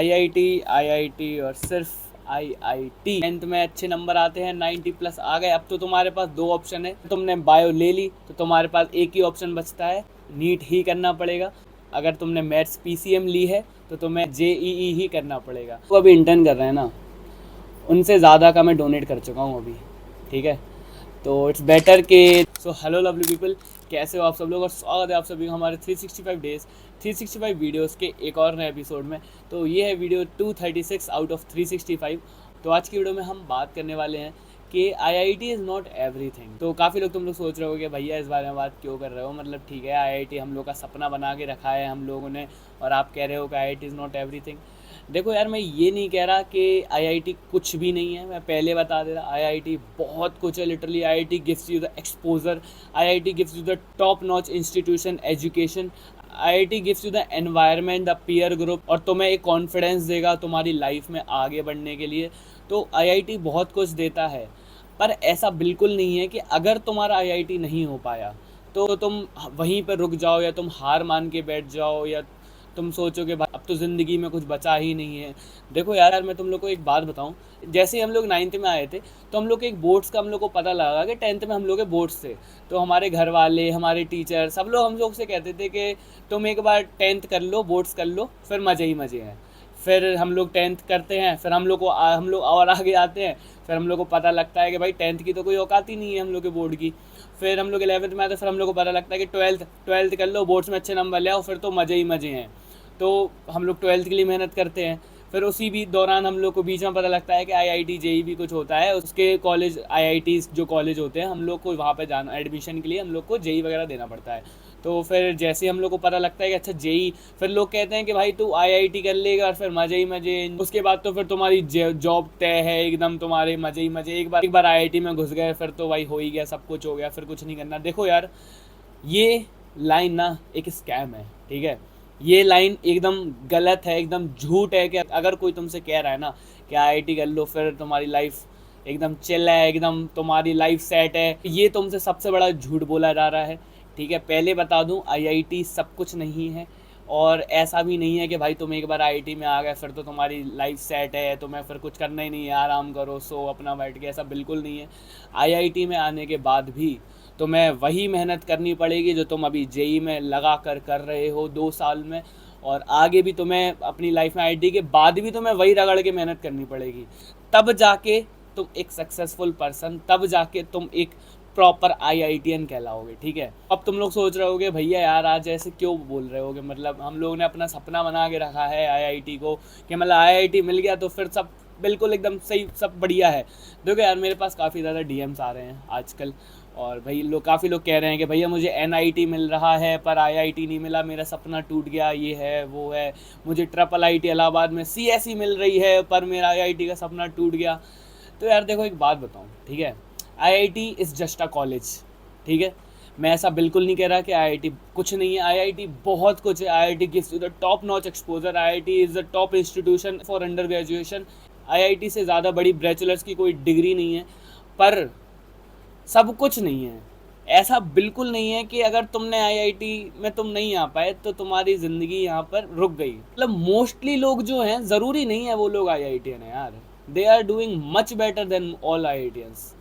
IIT और सिर्फ IIT. 10th में अच्छे नंबर आते हैं, 90 प्लस आ गए। अब तो तुम्हारे पास दो ऑप्शन है, तुमने बायो ले ली तो तुम्हारे पास एक ही ऑप्शन बचता है, नीट ही करना पड़ेगा। अगर तुमने मैथ्स पीसीएम ली है तो तुम्हें जेईई ही करना पड़ेगा। वो अभी इंटर्न कर रहे हैं ना, उनसे ज़्यादा का मैं डोनेट कर चुका हूँ अभी, ठीक है। तो इट्स बेटर के सो हेलो लवली पीपल, कैसे हो आप सब लोग, और स्वागत है आप सभी का हमारे 365 डेज 365 वीडियोस के एक और नए एपिसोड में। तो ये है वीडियो 236 आउट ऑफ 365। तो आज की वीडियो में हम बात करने वाले हैं कि आईआईटी इज़ नॉट एवरीथिंग। तो काफ़ी लोग तुम लोग सोच रहे हो कि भैया इस बारे में बात क्यों कर रहे हो, मतलब ठीक है आईआईटी हम लोग का सपना बना के रखा है हम लोगों ने, और आप कह रहे हो कि आईआईटी इज़ नॉट एवरीथिंग। देखो यार, मैं ये नहीं कह रहा कि आईआईटी कुछ भी नहीं है, मैं पहले बता दे रहा आईआईटी बहुत कुछ है। Literally IIT gives you the exposure, IIT gives you the top notch institution education, IIT gives you the environment, the peer group, और तुम्हें एक कॉन्फिडेंस देगा तुम्हारी लाइफ में आगे बढ़ने के लिए। तो आईआईटी बहुत कुछ देता है, पर ऐसा बिल्कुल नहीं है कि अगर तुम्हारा आईआईटी नहीं हो पाया तो तुम वहीं पर रुक जाओ, या तुम हार मान के बैठ जाओ, या तुम सोचो कि भाई अब तो ज़िंदगी में कुछ बचा ही नहीं है। देखो यार, मैं तुम लोग को एक बात बताऊं, जैसे ही हम लोग 9th में आए थे तो हम लोग के एक बोर्ड्स का हम लोग को पता लगा कि 10th में हम लोग के बोर्ड्स थे। तो हमारे घर वाले, हमारे टीचर, सब लोग हम लोग से कहते थे कि तुम एक बार 10th कर लो, बोर्ड्स कर लो, फिर मज़े ही मज़े हैं। फिर हम लोग 10th करते हैं, फिर हम लोग और आगे आते हैं, फिर हम लोग को पता लगता है कि भाई 10th की तो कोई औकात ही नहीं है हम लोग के बोर्ड की। फिर हम लोग 11th में आते हैं, फिर हम लोग को पता लगता है कि ट्वेल्थ कर लो, बोर्ड्स में अच्छे नंबर ले आओ, फिर तो मज़े ही मज़े हैं। तो हम लोग 12th के लिए मेहनत करते हैं। फिर उसी भी दौरान हम लोग को बीच में पता लगता है कि आईआईटी जेई भी कुछ होता है, उसके कॉलेज आईआईटी जो कॉलेज होते हैं हम लोग को वहाँ पे जाना, एडमिशन के लिए हम लोग को जेई वगैरह देना पड़ता है। तो फिर जैसे हम लोग को पता लगता है कि अच्छा जेई, फिर लोग कहते हैं कि भाई तू आईआईटी कर लेगा और फिर मज़े ही मज़े, उसके बाद तो फिर तुम्हारी जॉब तय है एकदम, तुम्हारे मज़े ही मज़े। एक बार आईआईटी में घुस गए फिर तो भाई हो ही गया, सब कुछ हो गया, फिर कुछ नहीं करना। देखो यार, ये लाइन ना एक स्कैम है, ठीक है। ये लाइन एकदम गलत है, एकदम झूठ है कि अगर कोई तुमसे कह रहा है ना कि आईआईटी कर लो फिर तुम्हारी लाइफ एकदम चिल है, एकदम तुम्हारी लाइफ सेट है, ये तुमसे सबसे बड़ा झूठ बोला जा रहा है, ठीक है। पहले बता दूं, आईआईटी सब कुछ नहीं है, और ऐसा भी नहीं है कि भाई तुम एक बार आईआईटी में आ गए फिर तो तुम्हारी लाइफ सेट है, तुम्हें फिर कुछ करना ही नहीं है, आराम करो, सो अपना बैठ के, ऐसा बिल्कुल नहीं है। आईआईटी में आने के बाद भी तुम्हें वही मेहनत करनी पड़ेगी जो तुम अभी जेई में लगा कर रहे हो 2 साल में, और आगे भी तुम्हें अपनी लाइफ में आईआईटी के बाद भी तुम्हें वही रगड़ के मेहनत करनी पड़ेगी। तब जाके तुम एक सक्सेसफुल पर्सन, तब जाके तुम एक प्रॉपर आईआईटीएन कहलाओगे, ठीक है। अब तुम लोग सोच रहे होगे भैया यार आज ऐसे क्यों बोल रहे होगे, मतलब हम लोगों ने अपना सपना बना के रखा है आईआईटी को, कि मतलब आईआईटी मिल गया तो फिर सब बिल्कुल एकदम सही, सब बढ़िया है। देखो यार, मेरे पास काफ़ी ज़्यादा डीएम्स आ रहे हैं आजकल, और भाई काफ़ी लोग कह रहे हैं कि भैया मुझे एनआईटी मिल रहा है पर आईआईटी नहीं मिला, मेरा सपना टूट गया, ये है वो है। मुझे ट्रिपल आईटी इलाहाबाद में सीएसई मिल रही है पर मेरा आईआईटी का सपना टूट गया। तो यार देखो, एक बात बताऊँ, ठीक है, IIT is just a college, ठीक है। मैं ऐसा बिल्कुल नहीं कह रहा कि आईआईटी कुछ नहीं है, आईआईटी बहुत कुछ है। IIT gives you the top notch exposure, IIT is the top institution for under graduation. IIT से ज़्यादा बड़ी बैचलर्स की कोई डिग्री नहीं है, पर सब कुछ नहीं है। ऐसा बिल्कुल नहीं है कि अगर तुमने आईआईटी में तुम नहीं आ पाए तो तुम्हारी ज़िंदगी यहाँ पर रुक गई। मतलब मोस्टली लोग जो हैं, ज़रूरी नहीं है वो लोग आईआईटीएन है यार, they are doing much better than all IITians.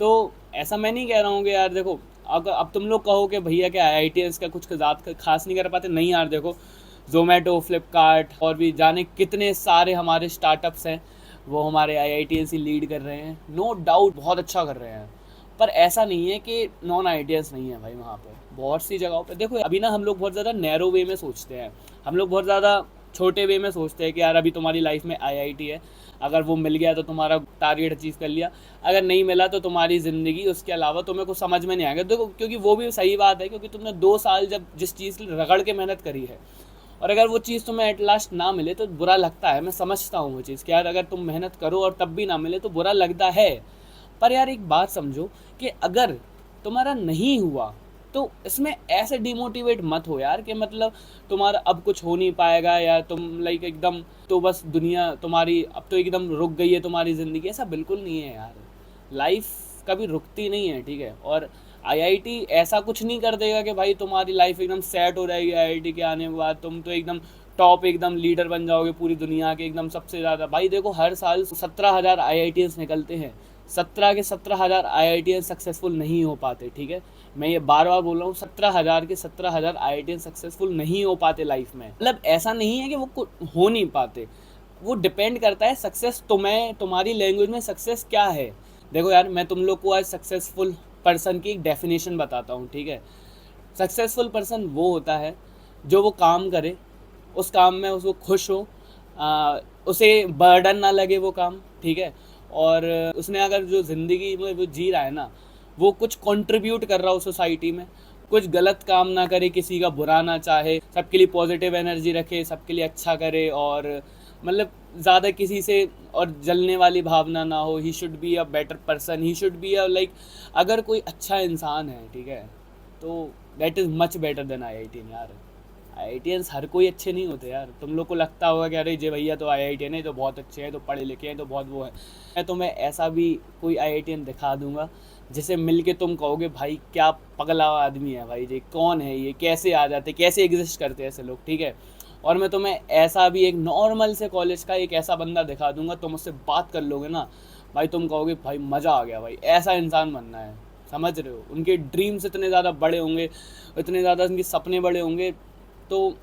तो ऐसा मैं नहीं कह रहा हूँ कि यार देखो, अगर अब तुम लोग कहो कि भैया क्या आईआईटीएंस का कुछ ज़्यादा खास नहीं कर पाते, नहीं यार देखो, जोमेटो, फ्लिपकार्ट और भी जाने कितने सारे हमारे स्टार्टअप्स हैं, वो हमारे आईआईटीएंस ही लीड कर रहे हैं, नो डाउट बहुत अच्छा कर रहे हैं। पर ऐसा नहीं है कि नॉन आईआईटीएंस नहीं है भाई, वहाँ पर बहुत सी जगहों पे देखो। अभी ना हम लोग बहुत ज़्यादा नैरो वे में सोचते हैं, हम लोग बहुत ज़्यादा छोटे वे में सोचते हैं कि यार अभी तुम्हारी लाइफ में आईआईटी है, अगर वो मिल गया तो तुम्हारा टारगेट अचीव कर लिया, अगर नहीं मिला तो तुम्हारी ज़िंदगी उसके अलावा तुम्हें कुछ समझ में नहीं आएगा। देखो, क्योंकि वो भी सही बात है, क्योंकि तुमने 2 साल जब जिस चीज़ की रगड़ के मेहनत करी है, और अगर वो चीज़ तुम्हें एट लास्ट ना मिले तो बुरा लगता है। मैं समझता हूँ वो चीज़ कि यार अगर तुम मेहनत करो और तब भी ना मिले तो बुरा लगता है। पर यार एक बात समझो कि अगर तुम्हारा नहीं हुआ तो इसमें ऐसे डिमोटिवेट मत हो यार कि मतलब तुम्हारा अब कुछ हो नहीं पाएगा, या तुम लाइक एकदम तो बस दुनिया तुम्हारी अब तो एकदम रुक गई है तुम्हारी ज़िंदगी। ऐसा बिल्कुल नहीं है यार, लाइफ कभी रुकती नहीं है, ठीक है। और आईआईटी ऐसा कुछ नहीं कर देगा कि भाई तुम्हारी लाइफ एकदम सेट हो जाएगी आईआईटी के आने के बाद, तुम तो एकदम टॉप एकदम लीडर बन जाओगे पूरी दुनिया के, एकदम सबसे ज़्यादा। भाई देखो हर साल 17,000 IITians निकलते हैं, 17 के 17,000 IITians सक्सेसफुल नहीं हो पाते, ठीक है। मैं ये बार बार बोल रहा हूँ, 17,000 के 17,000 IITians सक्सेसफुल नहीं हो पाते लाइफ में। मतलब ऐसा नहीं है कि वो हो नहीं पाते, वो डिपेंड करता है सक्सेस तुम्हारी लैंग्वेज में सक्सेस क्या है। देखो यार, मैं तुम लोग को आज सक्सेसफुल पर्सन की एक डेफिनेशन बताता हूँ, ठीक है। सक्सेसफुल पर्सन वो होता है जो वो काम करे, उस काम में उसको खुश हो, उसे बर्डन ना लगे वो काम, ठीक है। और उसने अगर जो ज़िंदगी में वो जी रहा है ना, वो कुछ कंट्रीब्यूट कर रहा हो सोसाइटी में, कुछ गलत काम ना करे, किसी का बुरा ना चाहे, सबके लिए पॉजिटिव एनर्जी रखे, सबके लिए अच्छा करे, और मतलब ज़्यादा किसी से और जलने वाली भावना ना हो। He should be a better person, he should be a like, अगर कोई अच्छा इंसान है, ठीक है, तो that is much better then IITian यार। IITians हर कोई अच्छे नहीं होते यार। तुम लोग को लगता होगा कि अरे जे भैया तो IITian है, तो बहुत अच्छे हैं, तो पढ़े लिखे हैं, तो बहुत वो है। मैं तुम्हें ऐसा भी कोई IITian दिखा दूंगा जिसे मिल के तुम कहोगे भाई क्या पगला आदमी है भाई, ये कौन है, ये कैसे आ जाते, कैसे एग्जिस्ट करते हैं ऐसे लोग, ठीक है। और मैं तुम्हें ऐसा भी एक नॉर्मल से कॉलेज का एक ऐसा बंदा दिखा दूंगा, तुम उससे बात कर लोगे ना भाई, तुम कहोगे भाई मज़ा आ गया भाई, ऐसा इंसान बनना है। समझ रहे हो, उनके ड्रीम्स इतने ज़्यादा बड़े होंगे, इतने ज़्यादा उनके सपने बड़े होंगे, तो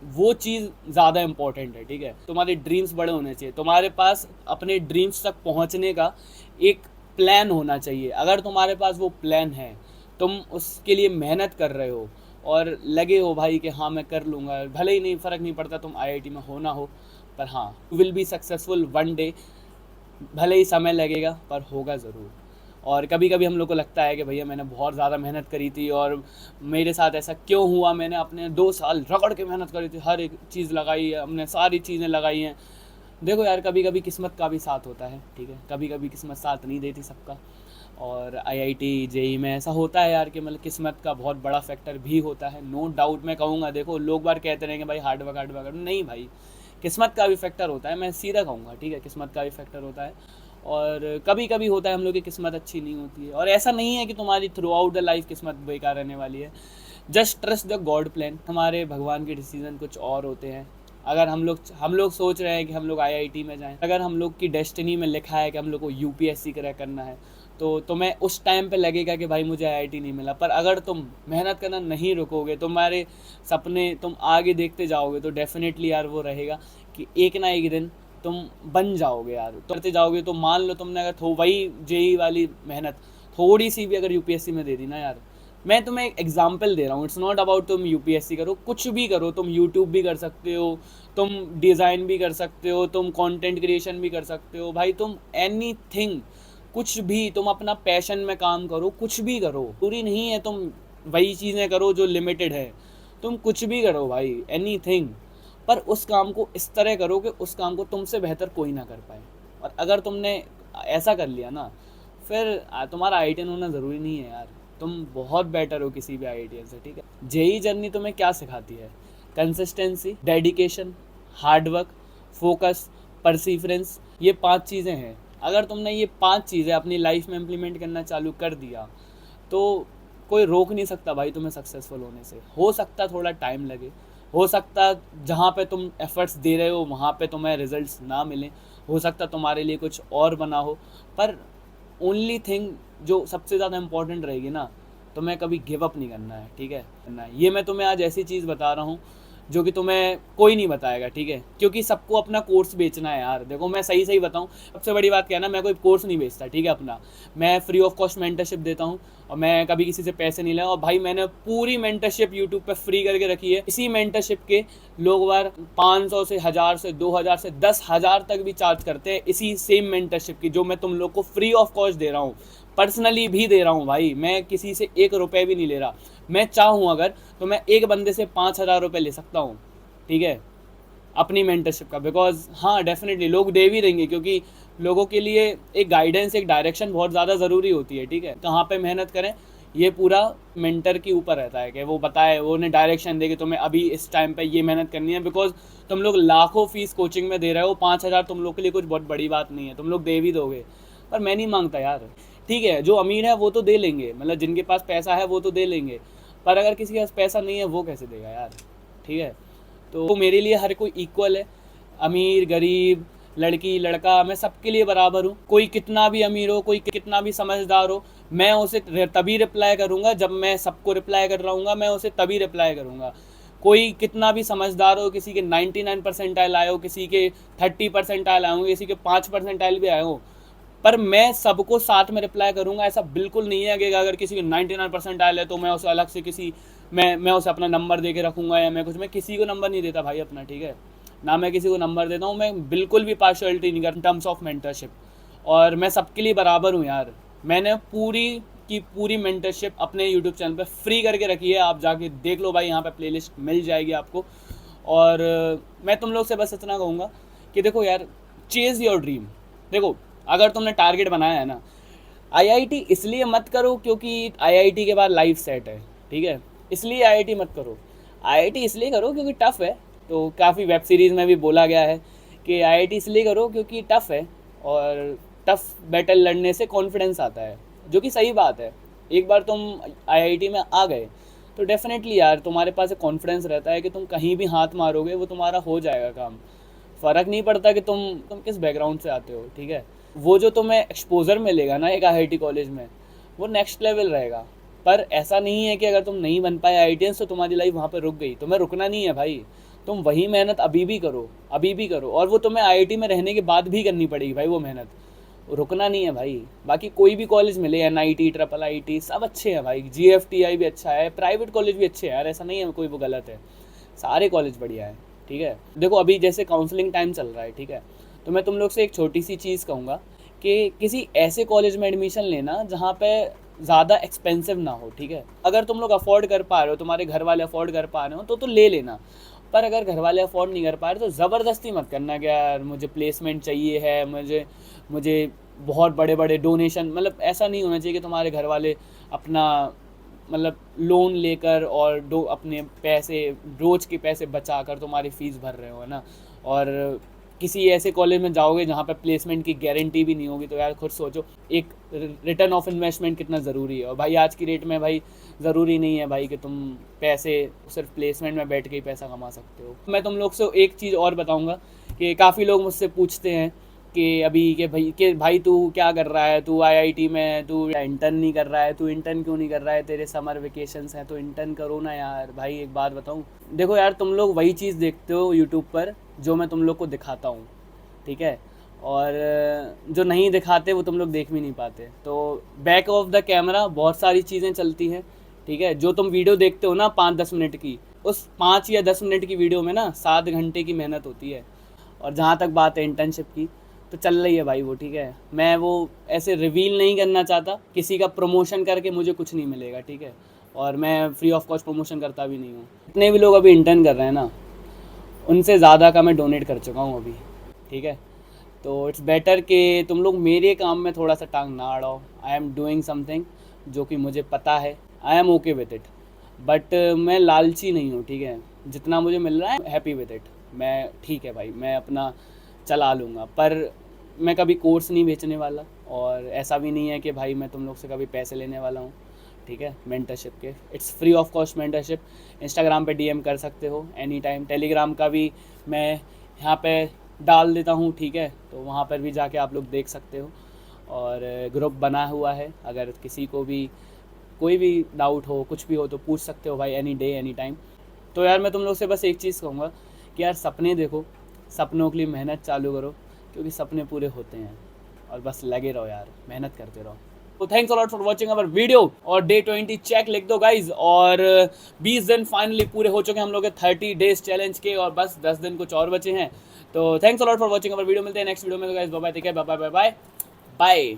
वो चीज़ ज़्यादा इम्पोर्टेंट है, ठीक है। तुम्हारे ड्रीम्स बड़े होने चाहिए, तुम्हारे पास अपने ड्रीम्स तक पहुंचने का एक प्लान होना चाहिए। अगर तुम्हारे पास वो प्लान है, तुम उसके लिए मेहनत कर रहे हो और लगे हो भाई कि हाँ मैं कर लूँगा, भले ही नहीं, फ़र्क नहीं पड़ता तुम IIT में हो ना हो, पर हाँ you will be successful one day. भले ही समय लगेगा पर होगा ज़रूर। और कभी कभी हम लोग को लगता है कि भैया मैंने बहुत ज़्यादा मेहनत करी थी और मेरे साथ ऐसा क्यों हुआ, मैंने अपने 2 साल रगड़ के मेहनत करी थी, हर एक चीज़ लगाई है, हमने सारी चीज़ें लगाई हैं। देखो यार, कभी कभी किस्मत का भी साथ होता है, ठीक है, कभी कभी किस्मत साथ नहीं देती सबका। और IIT JEE में ऐसा होता है यार कि मतलब किस्मत का बहुत बड़ा फैक्टर भी होता है, नो डाउट। मैं कहूँगा, देखो लोग बार कहते रहेंगे भाई हार्ड वर्क, नहीं भाई, किस्मत का भी फैक्टर होता है, मैं सीधा कहूँगा, ठीक है, किस्मत का भी फैक्टर होता है। और कभी कभी होता है हम लोग की किस्मत अच्छी नहीं होती है, और ऐसा नहीं है कि तुम्हारी थ्रू आउट द लाइफ किस्मत बेकार रहने वाली है। Just trust the God plan. हमारे भगवान के डिसीजन कुछ और होते हैं। अगर हम लोग सोच रहे हैं कि हम लोग IIT में जाएं, अगर हम लोग की डेस्टिनी में लिखा है कि हम लोग को UPSC क्रैक करना है, तो तुम्हें उस टाइम पे लगेगा कि भाई मुझे IIT नहीं मिला। पर अगर तुम मेहनत करना नहीं रुकोगे, तुम्हारे सपने तुम आगे देखते जाओगे, तो डेफिनेटली यार वो रहेगा कि एक ना एक दिन तुम बन जाओगे यार, तो करते जाओगे। तो मान लो तुमने अगर वही JEE वाली मेहनत थोड़ी सी भी अगर UPSC में दे दी ना यार, मैं तुम्हें एक एग्जांपल दे रहा हूँ, इट्स नॉट अबाउट तुम UPSC करो, कुछ भी करो, तुम YouTube भी कर सकते हो, तुम डिज़ाइन भी कर सकते हो, तुम कंटेंट क्रिएशन भी कर सकते हो भाई, तुम एनीथिंग, कुछ भी, तुम अपना पैशन में काम करो, कुछ भी करो, पूरी नहीं है तुम वही चीज़ें करो जो लिमिटेड है, तुम कुछ भी करो भाई, एनीथिंग, पर उस काम को इस तरह करो कि उस काम को तुमसे बेहतर कोई ना कर पाए। और अगर तुमने ऐसा कर लिया ना, फिर तुम्हारा IITian होना ज़रूरी नहीं है यार, तुम बहुत बेटर हो किसी भी IITian से, ठीक है। JEE जर्नी तुम्हें क्या सिखाती है? Consistency, dedication, hard work, focus, perseverance, ये 5 चीज़ें हैं। अगर तुमने ये 5 चीज़ें अपनी लाइफ में इम्प्लीमेंट करना चालू कर दिया, तो कोई रोक नहीं सकता भाई तुम्हें सक्सेसफुल होने से। हो सकता थोड़ा टाइम लगे, हो सकता जहाँ पे तुम एफर्ट्स दे रहे हो वहाँ पे तुम्हें रिजल्ट्स ना मिलें, हो सकता तुम्हारे लिए कुछ और बना हो, पर ओनली थिंग जो सबसे ज़्यादा इम्पोर्टेंट रहेगी ना, तुम्हें कभी गिव अप नहीं करना है, ठीक है ना। ये मैं तुम्हें आज ऐसी चीज़ बता रहा हूँ जो कि तुम्हें कोई नहीं बताएगा, ठीक है, क्योंकि सबको अपना कोर्स बेचना है यार। देखो मैं सही बताऊँ, सबसे बड़ी बात क्या है ना, मैं कोई कोर्स नहीं बेचता, ठीक है, अपना मैं फ्री ऑफ कॉस्ट मेंटरशिप देता हूँ, और मैं कभी किसी से पैसे नहीं लिया। और भाई मैंने पूरी मेंटरशिप यूट्यूब पे फ्री करके रखी है। इसी मेंटरशिप के लोग बार 500 से 1000 से 2000 से 10,000 तक भी चार्ज करते हैं, इसी सेम मेंटरशिप की जो मैं तुम लोग को फ्री ऑफ कॉस्ट दे रहा हूँ, पर्सनली भी दे रहा हूँ भाई। मैं किसी से 1 रुपये भी नहीं ले रहा। मैं चाहूँ अगर तो मैं एक बंदे से 5,000 रुपये ले सकता हूँ, ठीक है, अपनी मेंटरशिप का। बिकॉज हाँ डेफिनेटली लोग दे भी देंगे, क्योंकि लोगों के लिए एक गाइडेंस, एक डायरेक्शन बहुत ज़्यादा ज़रूरी होती है, ठीक है। कहाँ पे मेहनत करें ये पूरा मेंटर के ऊपर रहता है कि वो बताए, वो उन्हें डायरेक्शन दे कि तुम्हें अभी इस टाइम पे ये मेहनत करनी है। बिकॉज तुम लोग लाखों फीस कोचिंग में दे रहे हो, 5,000 तुम लोग के लिए कुछ बहुत बड़ी बात नहीं है, तुम लोग दे भी दोगे। पर मैं नहीं मांगता यार, ठीक है, जो अमीर है वो तो दे लेंगे, मतलब जिनके पास पैसा है वो तो दे लेंगे, पर अगर किसी के पास पैसा नहीं है वो कैसे देगा यार, ठीक है। तो मेरे लिए हर कोई इक्वल है, अमीर गरीब लड़की लड़का, मैं सबके लिए बराबर हूँ। कोई कितना भी अमीर हो, कोई कितना भी समझदार हो, मैं उसे तभी रिप्लाई करूँगा जब मैं सबको रिप्लाई कर रहा हूँ, मैं उसे तभी रिप्लाई करूँगा। कोई कितना भी समझदार हो, किसी के 99 परसेंटाइल आए हो, किसी के 30 परसेंटाइल आए हो, किसी के 5 परसेंटाइल भी आए हो, पर मैं सबको साथ में रिप्लाई करूँगा। ऐसा बिल्कुल नहीं है कि अगर किसी के 99 परसेंटाइल है तो मैं उसे अलग से मैं उसे अपना नंबर दे के रखूँगा या मैं किसी को नंबर नहीं देता भाई अपना, ठीक है ना, मैं किसी को नंबर देता हूँ। मैं बिल्कुल भी पार्शियलिटी नहीं करता इन टर्म्स ऑफ मेंटरशिप, और मैं सबके लिए बराबर हूँ यार। मैंने पूरी की पूरी मेंटरशिप अपने यूट्यूब चैनल पे फ्री करके रखी है, आप जाके देख लो भाई, यहाँ पे प्लेलिस्ट मिल जाएगी आपको। और मैं तुम लोग से बस इतना कहूँगा कि देखो यार, चेज़ योर ड्रीम। देखो अगर तुमने टारगेट बनाया है ना, आईआईटी इसलिए मत करो क्योंकि आईआईटी के बाद लाइफ सेट है, ठीक है, इसलिए आईआईटी मत करो। आईआईटी इसलिए करो क्योंकि टफ़ है, तो काफ़ी वेब सीरीज़ में भी बोला गया है कि आईआईटी इसलिए करो क्योंकि टफ़ है, और टफ़ बैटल लड़ने से कॉन्फिडेंस आता है, जो कि सही बात है। एक बार तुम आईआईटी में आ गए तो डेफिनेटली यार तुम्हारे पास एक कॉन्फिडेंस रहता है कि तुम कहीं भी हाथ मारोगे वो तुम्हारा हो जाएगा काम। फ़र्क नहीं पड़ता कि तुम किस बैकग्राउंड से आते हो, ठीक है। वो जो तुम्हें एक्सपोजर मिलेगा ना एक आईआईटी कॉलेज में, वो नेक्स्ट लेवल रहेगा। पर ऐसा नहीं है कि अगर तुम नहीं बन पाए आईआईटीएन तो तुम्हारी लाइफ वहाँ पर रुक गई। तुम्हें रुकना नहीं है भाई, तुम वही मेहनत अभी भी करो, और वो तुम्हें आईआईटी में रहने के बाद भी करनी पड़ेगी भाई, वो मेहनत, रुकना नहीं है भाई। बाकी कोई भी कॉलेज मिले, एनआईटी, ट्रिपल आईटी, सब अच्छे हैं भाई, जीएफटीआई भी अच्छा है, प्राइवेट कॉलेज भी अच्छे हैं यार, ऐसा नहीं है कोई वो गलत है, सारे कॉलेज बढ़िया है, ठीक है। देखो अभी जैसे काउंसलिंग टाइम चल रहा है, ठीक है, तो मैं तुम लोग से एक छोटी सी चीज़ कहूँगा कि किसी ऐसे कॉलेज में एडमिशन लेना जहाँ पे ज़्यादा एक्सपेंसिव ना हो, ठीक है। अगर तुम लोग अफोर्ड कर पा रहे हो, तुम्हारे घर वाले अफोर्ड कर पा रहे हो तो ले लेना। पर अगर घर वाले अफोर्ड नहीं कर पा रहे तो ज़बरदस्ती मत करना कि यार मुझे प्लेसमेंट चाहिए है, मुझे बहुत बड़े बड़े डोनेशन, मतलब ऐसा नहीं होना चाहिए कि तुम्हारे घर वाले अपना मतलब लोन लेकर और अपने पैसे, रोज़ के पैसे बचा कर तुम्हारी फ़ीस भर रहे हो ना, और किसी ऐसे कॉलेज में जाओगे जहाँ पे प्लेसमेंट की गारंटी भी नहीं होगी। तो यार खुद सोचो एक रिटर्न ऑफ इन्वेस्टमेंट कितना ज़रूरी है। और भाई आज की डेट में भाई ज़रूरी नहीं है भाई कि तुम पैसे सिर्फ प्लेसमेंट में बैठ के ही पैसा कमा सकते हो। मैं तुम लोग से एक चीज़ और बताऊँगा कि काफ़ी लोग मुझसे पूछते हैं कि अभी के भाई तू क्या कर रहा है, तू आईआईटी में तू इंटर्न नहीं कर रहा है, तू इंटर्न क्यों नहीं कर रहा है, तेरे समर वेकेशंस हैं तो इंटर्न करो ना यार। भाई एक बात बताऊँ, देखो यार तुम लोग वही चीज़ देखते हो यूट्यूब पर जो मैं तुम लोग को दिखाता हूँ, ठीक है, और जो नहीं दिखाते वो तुम लोग देख भी नहीं पाते। तो बैक ऑफ द कैमरा बहुत सारी चीज़ें चलती हैं, ठीक है। जो तुम वीडियो देखते हो ना 5-10 मिनट की, उस 5 या 10 मिनट की वीडियो में ना 7 घंटे की मेहनत होती है। और जहाँ तक बात है इंटर्नशिप की, तो चल रही है भाई वो, ठीक है। मैं वो ऐसे रिवील नहीं करना चाहता, किसी का प्रमोशन करके मुझे कुछ नहीं मिलेगा, ठीक है, और मैं फ्री ऑफ कॉस्ट प्रमोशन करता भी नहीं हूँ। जितने भी लोग अभी इंटर्न कर रहे हैं ना, उनसे ज़्यादा का मैं डोनेट कर चुका हूँ अभी, ठीक है। तो इट्स बेटर कि तुम लोग मेरे काम में थोड़ा सा टांग ना अड़ाओ। आई एम डूइंग समथिंग जो कि मुझे पता है, I am okay with it, but मैं लालची नहीं हूँ, ठीक है। जितना मुझे मिल रहा है हैप्पी विद इट, मैं ठीक है भाई, मैं अपना चला लूँगा। पर मैं कभी कोर्स नहीं बेचने वाला, और ऐसा भी नहीं है कि भाई मैं तुम लोग से कभी पैसे लेने वाला हूँ, ठीक है। मेंटरशिप के it's free of cost mentorship. Instagram पे डीएम कर सकते हो एनी टाइम, टेलीग्राम का भी मैं यहाँ पे डाल देता हूँ, ठीक है, तो वहाँ पर भी जाके आप लोग देख सकते हो। और ग्रुप बना हुआ है, अगर किसी को भी कोई भी डाउट हो, कुछ भी हो तो पूछ सकते हो भाई, एनी डे एनी टाइम। तो यार मैं तुम लोग से बस एक चीज़ कहूँगा कि यार सपने देखो, सपनों के लिए मेहनत चालू करो, क्योंकि सपने पूरे होते हैं। और बस लगे रहो यार, मेहनत करते रहो। तो thanks a lot for watching our video. और डे 20 चेक लिख दो गाइज। और 20 दिन फाइनली पूरे हो चुके हैं हम लोग के 30 डेज चैलेंज के, और बस 10 दिन कुछ और बचे हैं। तो thanks a lot for watching our video. मिलते हैं नेक्स्ट वीडियो में। तो guys bye bye, take care, bye bye bye bye.